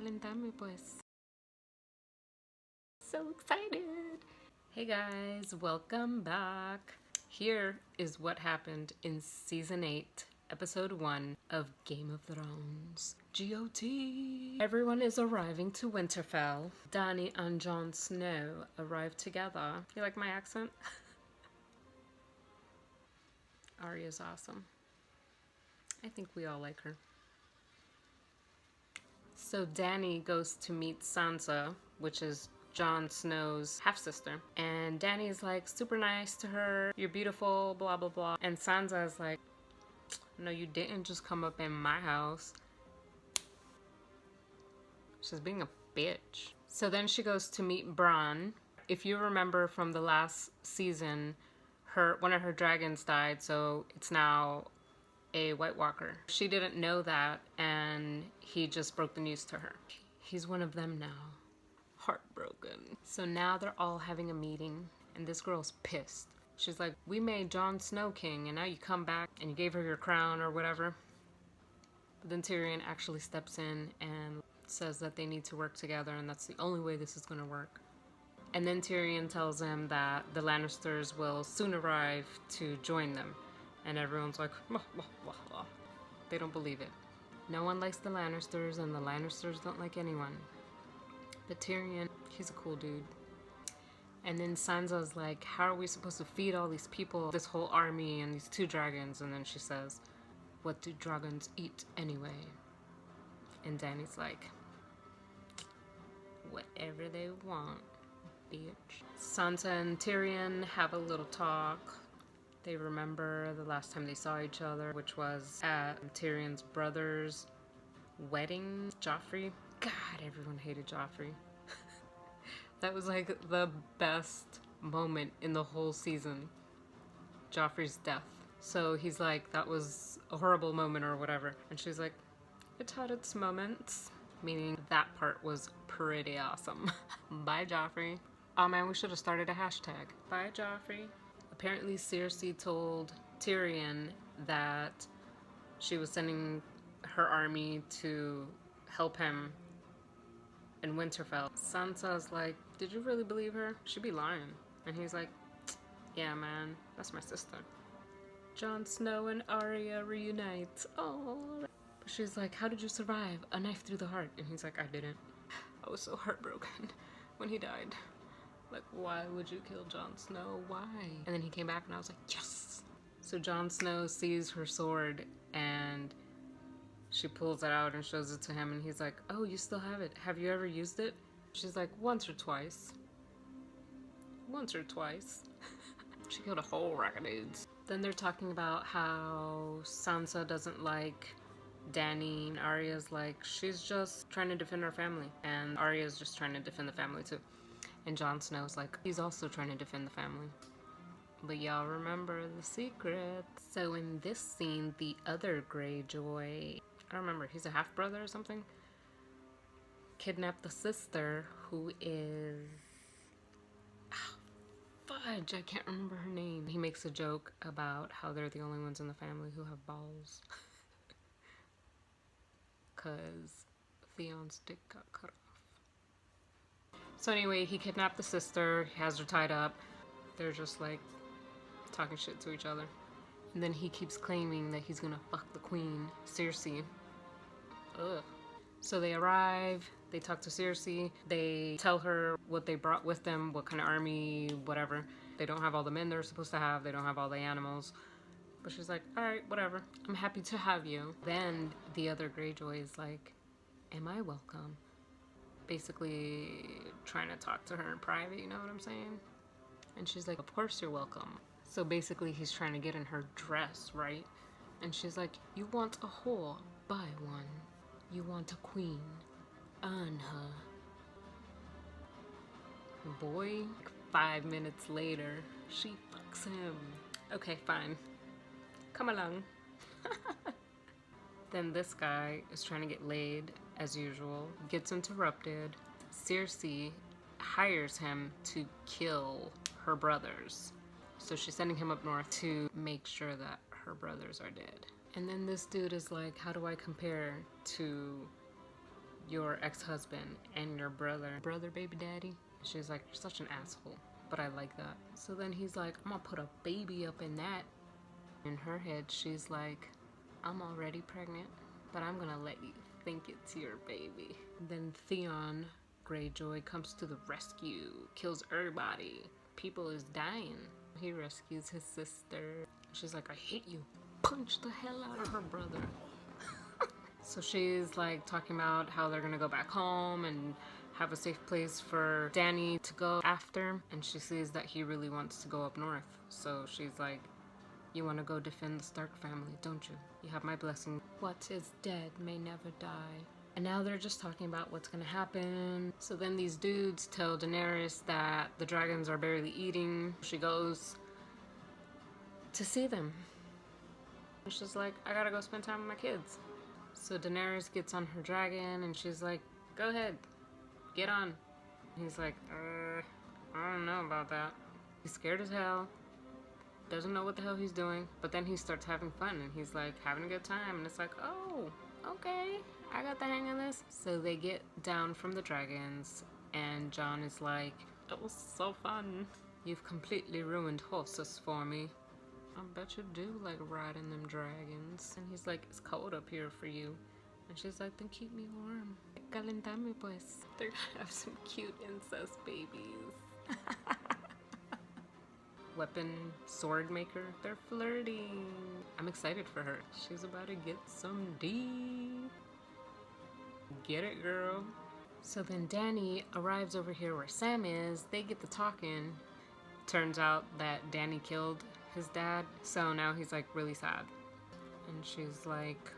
calentarme pues. So excited! Hey guys, welcome back. Here is what happened in Season 8, Episode 1 of Game of Thrones. GoT! Everyone is arriving to Winterfell. Dany and Jon Snow arrive together. You like my accent? Arya's awesome. I think we all like her. So Dany goes to meet Sansa, which is Jon Snow's half-sister. And Dany's like super nice to her. You're beautiful, blah, blah, blah. And Sansa's like, no, you didn't just come up in my house. She's being a bitch. So then she goes to meet Bran. If you remember from the last season, one of her dragons died, so it's now a whitewalker. She didn't know that, and he just broke the news to her. He's one of them now. Heartbroken. So now they're all having a meeting, and this girl's pissed. She's like, we made Jon Snow king, and now you come back and you gave her your crown or whatever. But then Tyrion actually steps in and says that they need to work together, and that's the only way this is gonna work. And then Tyrion tells him that the Lannisters will soon arrive to join them. And everyone's like, blah, blah, blah, blah. They don't believe it. No one likes the Lannisters, and the Lannisters don't like anyone. But Tyrion, he's a cool dude. And then Sansa's like, how are we supposed to feed all these people, this whole army, and these 2 dragons? And then she says, what do dragons eat anyway? And Dany's like, whatever they want, bitch. Sansa and Tyrion have a little talk. They remember the last time they saw each other, which was at Tyrion's brother's wedding. Joffrey. God, everyone hated Joffrey. That was like the best moment in the whole season. Joffrey's death. So he's like, that was a horrible moment or whatever. And she's like, it had its moments. Meaning that part was pretty awesome. Bye, Joffrey. Oh man, we should have started a hashtag. Bye, Joffrey. Apparently Cersei told Tyrion that she was sending her army to help him in Winterfell. Sansa's like, did you really believe her? She'd be lying. And he's like, yeah man, that's my sister. Jon Snow and Arya reunite. Oh. But she's like, how did you survive? A knife through the heart. And he's like, I didn't. I was so heartbroken when he died. Like, why would you kill Jon Snow? Why? And then he came back and I was like, yes! So Jon Snow sees her sword and she pulls it out and shows it to him and he's like, oh, you still have it. Have you ever used it? She's like, once or twice. Once or twice. She killed a whole rack of dudes. Then they're talking about how Sansa doesn't like Dany, and Arya's like, she's just trying to defend her family. And Arya's just trying to defend the family too. And Jon Snow's like, he's also trying to defend the family. But y'all remember the secret. So in this scene, the other Greyjoy, I don't remember, he's a half-brother or something, kidnapped the sister who is... fudge, I can't remember her name. He makes a joke about how they're the only ones in the family who have balls. Because Theon's dick got cut off. So anyway, he kidnapped the sister, he has her tied up. They're just like talking shit to each other. And then he keeps claiming that he's gonna fuck the queen, Cersei. Ugh. So they arrive, they talk to Cersei, they tell her what they brought with them, what kind of army, whatever. They don't have all the men they're supposed to have, they don't have all the animals. But she's like, alright, whatever, I'm happy to have you. Then the other Greyjoy is like, am I welcome? Basically trying to talk to her in private, you know what I'm saying? And she's like, of course you're welcome. So basically he's trying to get in her dress, right? And she's like, you want a whore? Buy one. You want a queen? Earn her. Boy, 5 minutes later, she fucks him. Okay, fine. Come along. Then this guy is trying to get laid, as usual, gets interrupted. Cersei hires him to kill her brothers. So she's sending him up north to make sure that her brothers are dead. And then this dude is like, how do I compare to your ex-husband and your brother baby daddy. She's like, you're such an asshole, but I like that. So then he's like, I'm gonna put a baby up in that. In her head, she's like, I'm already pregnant, but I'm gonna let you think it's your baby. Then Theon Greyjoy comes to the rescue, kills everybody. People is dying. He rescues his sister. She's like, I hate you. Punch the hell out of her brother. So she's like talking about how they're gonna go back home and have a safe place for Dany to go after. And she sees that he really wants to go up north. So she's like, you want to go defend the Stark family, don't you? You have my blessing. What is dead may never die. And now they're just talking about what's gonna happen. So then these dudes tell Daenerys that the dragons are barely eating. She goes to see them. And she's like, I gotta go spend time with my kids. So Daenerys gets on her dragon and she's like, go ahead, get on. He's like, I don't know about that. He's scared as hell. Doesn't know what the hell he's doing, but then he starts having fun and he's like having a good time, and it's like, oh, okay, I got the hang of this. So they get down from the dragons and Jon is like, it was so fun. You've completely ruined horses for me. I bet you do like riding them dragons. And he's like, it's cold up here for you. And she's like, then keep me warm. Calentame pues. They're gonna have some cute incest babies. Weapon sword maker, they're flirting. I'm excited for her. She's about to get some D. Get it, girl. So then Dany arrives over here where Sam is. They get to talking. Turns out that Dany killed his dad, so now he's like really sad. And she's like,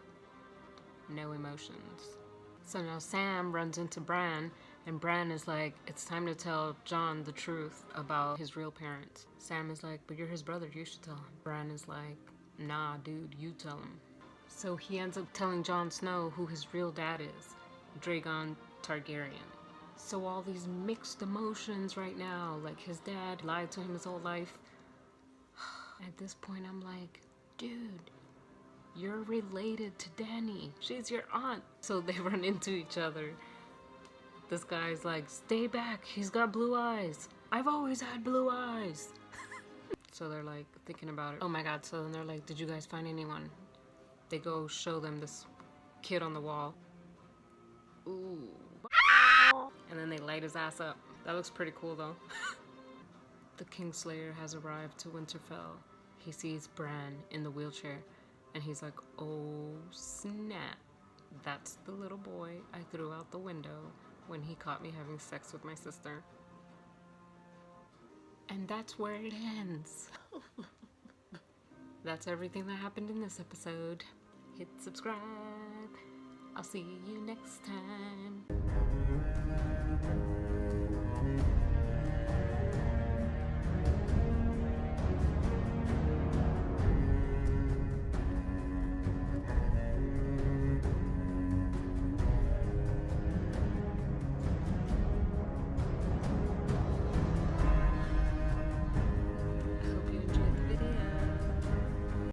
no emotions. So now Sam runs into Bran, and Bran is like, it's time to tell Jon the truth about his real parents. Sam is like, but you're his brother, you should tell him. Bran is like, nah, dude, you tell him. So he ends up telling Jon Snow who his real dad is, Dragon Targaryen. So all these mixed emotions right now, like his dad lied to him his whole life. At this point, I'm like, dude, you're related to Dany. She's your aunt. So they run into each other. This guy's like, stay back. He's got blue eyes. I've always had blue eyes. So they're like thinking about it. Oh my god. So then they're like, did you guys find anyone? They go show them this kid on the wall. Ooh. And then they light his ass up. That looks pretty cool though. The Kingslayer has arrived to Winterfell. He sees Bran in the wheelchair. And he's like, oh snap. That's the little boy I threw out the window when he caught me having sex with my sister. And that's where it ends. That's everything that happened in this episode. Hit subscribe. I'll see you next time.